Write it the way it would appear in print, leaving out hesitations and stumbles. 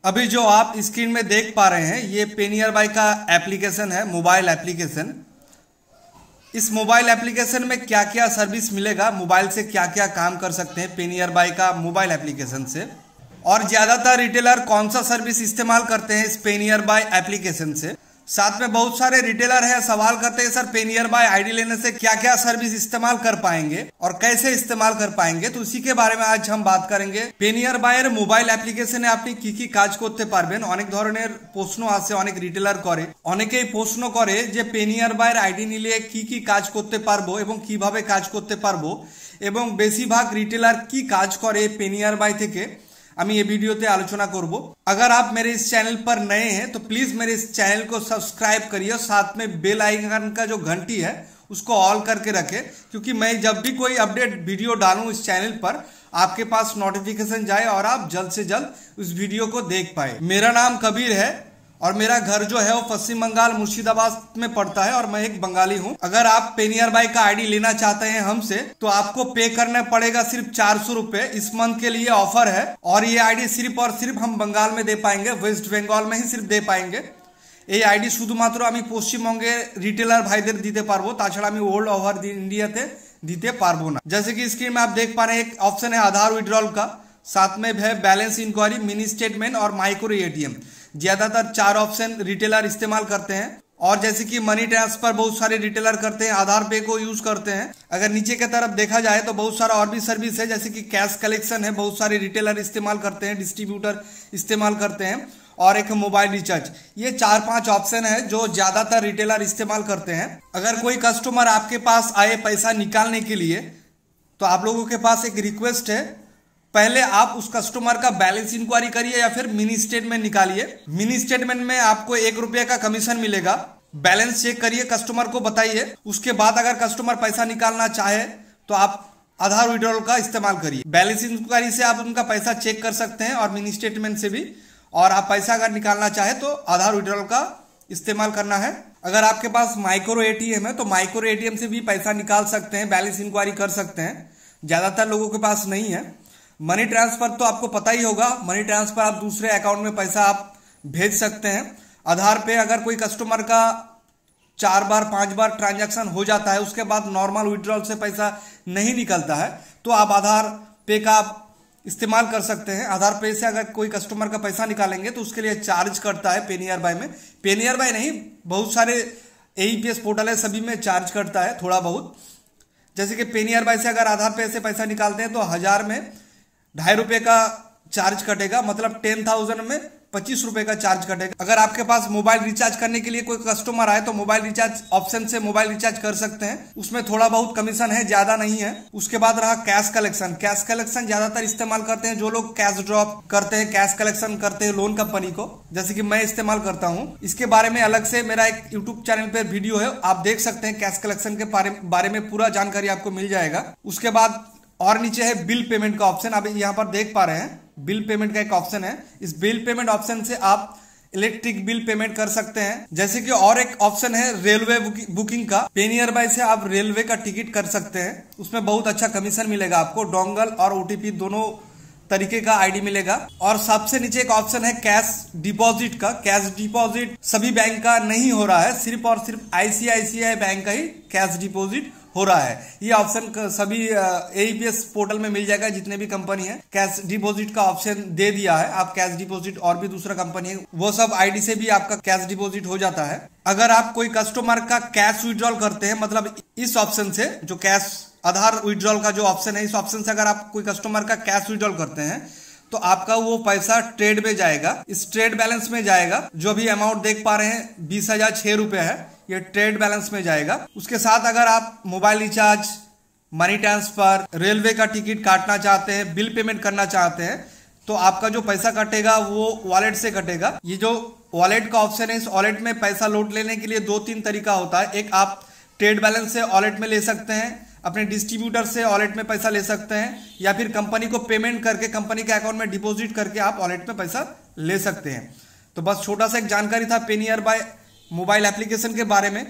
अभी जो आप स्क्रीन में देख पा रहे हैं ये पे नियर बाय का एप्लीकेशन है, मोबाइल एप्लीकेशन। इस मोबाइल एप्लीकेशन में क्या क्या सर्विस मिलेगा, मोबाइल से क्या क्या काम कर सकते हैं पे नियर बाय का मोबाइल एप्लीकेशन से, और ज्यादातर रिटेलर कौन सा सर्विस इस्तेमाल करते हैं इस पे नियर बाय एप्लीकेशन से। साथ में बहुत सारे रिटेलर हैं सवाल करते हैं सर पे नियर बाय आईडी लेने से क्या क्या सर्विस इस्तेमाल कर पाएंगे और कैसे इस्तेमाल कर पाएंगे, तो उसी के बारे में आज हम बात करेंगे। पे नियर বাই মোবাইল অ্যাপ্লিকেশনে আপনি কি কি কাজ করতে পারবেন। অনেক ধরনের প্রশ্ন আছে, অনেক রিটেলার করে, অনেকেই প্রশ্ন করে যে পে নিয়ার বাইয়ের আইডি নিলে কি কি কাজ করতে পারবো এবং কিভাবে কাজ করতে পারবো, এবং বেশিরভাগ রিটেলার কি কাজ করে पे नियर বাই থেকে আমি ये वीडियोते आलोचना करब। अगर आप मेरे इस चैनल पर नए हैं तो प्लीज मेरे इस चैनल को सब्सक्राइब करिए और साथ में बेल आइकन का जो घंटी है उसको ऑल करके रखें, क्योंकि मैं जब भी कोई अपडेट वीडियो डालूं इस चैनल पर आपके पास नोटिफिकेशन जाए और आप जल्द से जल्द उस वीडियो को देख पाए। मेरा नाम कबीर है और मेरा घर जो है वो पश्चिम बंगाल मुर्शिदाबाद में पड़ता है और मैं एक बंगाली हूँ। अगर आप पे नियर बाय का आईडी लेना चाहते हैं हमसे तो आपको पे करना पड़ेगा सिर्फ 400 रुपए। इस मंथ के लिए ऑफर है और ये आईडी सिर्फ और सिर्फ हम बंगाल में दे पाएंगे, वेस्ट बंगाल में ही सिर्फ दे पाएंगे। এই আইডি শুধুমাত্র আমি পশ্চিমবঙ্গের রিটেলার ভাইদের দিতে পারবো, তাছাড়া আমি ওল্ড ওভার इंडियाते দিতে পারবো না। जैसे कि स्क्रीन में आप देख पा रहे हैं एक ऑप्शन है आधार विड्रॉल का, साथ में है बैलेंस इंक्वायरी, मिनी स्टेटमेंट और माइक्रो एटीएम। ज्यादातर 4 ऑप्शन रिटेलर इस्तेमाल करते हैं। और जैसे कि मनी ट्रांसफर बहुत सारे रिटेलर करते हैं, आधार पे को यूज करते हैं। अगर नीचे की तरफ देखा जाए तो बहुत सारा और भी सर्विस है, जैसे कि कैश कलेक्शन है, बहुत सारे रिटेलर इस्तेमाल करते हैं, डिस्ट्रीब्यूटर इस्तेमाल करते हैं, और एक मोबाइल रिचार्ज। ये 4-5 ऑप्शन है जो ज्यादातर रिटेलर इस्तेमाल करते हैं। अगर कोई कस्टमर आपके पास आए पैसा निकालने के लिए तो आप लोगों के पास एक रिक्वेस्ट है, पहले आप उस कस्टमर का बैलेंस इंक्वायरी करिए या फिर मिनी स्टेटमेंट निकालिए। मिनी स्टेटमेंट में आपको 1 रुपये का कमीशन मिलेगा। बैलेंस चेक करिए, कस्टमर को बताइए। उसके बाद अगर कस्टमर पैसा निकालना चाहे तो आप आधार विड्रॉल का इस्तेमाल करिए। बैलेंस इंक्वायरी से आप उनका पैसा चेक कर सकते हैं और मिनी स्टेटमेंट से भी। और आप पैसा अगर निकालना चाहे तो आधार विड्रॉल का इस्तेमाल करना है। अगर आपके पास माइक्रो एटीएम है तो माइक्रो एटीएम से भी पैसा निकाल सकते हैं, बैलेंस इंक्वायरी कर सकते हैं। ज्यादातर लोगों के पास नहीं है। मनी ट्रांसफर तो आपको पता ही होगा, मनी ट्रांसफर आप दूसरे अकाउंट में पैसा आप भेज सकते हैं। आधार पे अगर कोई कस्टमर का 4 बार 5 बार ट्रांजैक्शन हो जाता है, उसके बाद नॉर्मल विड्रॉल से पैसा नहीं निकलता है, तो आप आधार पे का इस्तेमाल कर सकते हैं। आधार पे से अगर कोई कस्टमर का पैसा निकालेंगे तो उसके लिए चार्ज करता है पे नियर बाय में। पे नियर बाय नहीं, बहुत सारे एईपीएस पोर्टल है, सभी में चार्ज करता है थोड़ा बहुत। जैसे कि पे नियर बाय से अगर आधार पे से पैसा निकालते हैं तो 1000 में 2.5 रुपए का चार्ज कटेगा, मतलब 10,000 में 25 रुपए का चार्ज कटेगा। अगर आपके पास मोबाइल रिचार्ज करने के लिए कोई कस्टमर आए तो मोबाइल रिचार्ज ऑप्शन से मोबाइल रिचार्ज कर सकते हैं, उसमें थोड़ा बहुत कमीशन है, ज्यादा नहीं है। उसके बाद रहा कैश कलेक्शन। कैश कलेक्शन ज्यादातर इस्तेमाल करते हैं जो लोग कैश ड्रॉप करते हैं, कैश कलेक्शन करते हैं लोन कंपनी को, जैसे कि मैं इस्तेमाल करता हूँ। इसके बारे में अलग से मेरा एक यूट्यूब चैनल पर वीडियो है, आप देख सकते हैं। कैश कलेक्शन के बारे में पूरा जानकारी आपको मिल जाएगा। उसके बाद और नीचे है बिल पेमेंट का ऑप्शन। आप यहाँ पर देख पा रहे हैं बिल पेमेंट का एक ऑप्शन है। इस बिल पेमेंट ऑप्शन से आप इलेक्ट्रिक बिल पेमेंट कर सकते हैं। जैसे कि और एक ऑप्शन है रेलवे बुकिंग का। पे नियर बाय से आप रेलवे का टिकट कर सकते हैं, उसमें बहुत अच्छा कमीशन मिलेगा आपको। डोंगल और ओटीपी दोनों तरीके का आईडी मिलेगा। और सबसे नीचे एक ऑप्शन है कैश डिपॉजिट का। कैश डिपॉजिट सभी बैंक का नहीं हो रहा है, सिर्फ और सिर्फ आईसीआईसीआई बैंक का ही कैश डिपॉजिट हो रहा है। ये ऑप्शन सभी एईपीएस पोर्टल में मिल जाएगा, जितने भी कंपनी है कैश डिपॉजिट का ऑप्शन दे दिया है। आप कैश डिपॉजिट और भी दूसरा कंपनी है वो सब आईडी से भी आपका कैश डिपॉजिट हो जाता है। अगर आप कोई कस्टमर का कैश विड्रॉल करते हैं, मतलब इस ऑप्शन से जो कैश आधार विड्रॉल का जो ऑप्शन है, इस ऑप्शन से अगर आप कोई कस्टमर का कैश विड्रॉल करते हैं तो आपका वो पैसा ट्रेड में जाएगा, इस ट्रेड बैलेंस में जाएगा। जो भी अमाउंट देख पा रहे हैं 20,006 रुपए है, ये ट्रेड बैलेंस में जाएगा। उसके साथ अगर आप mobile recharge, money transfer, railway का टिकट काटना चाहते हैं, बिल पेमेंट करना चाहते हैं, तो आपका जो पैसा कटेगा वो वॉलेट से कटेगा। ये जो वॉलेट का ऑप्शन है, इस वॉलेट में पैसा लौट लेने के लिए 2-3 तरीका होता है। एक आप ट्रेड बैलेंस से वॉलेट में ले सकते हैं, अपने डिस्ट्रीब्यूटर से वॉलेट में पैसा ले सकते हैं, या फिर कंपनी को पेमेंट करके कंपनी के अकाउंट में डिपॉजिट करके आप वॉलेट में पैसा ले सकते हैं। तो बस छोटा सा एक जानकारी था पे नियर बाय मोबाइल एप्लीकेशन के बारे में।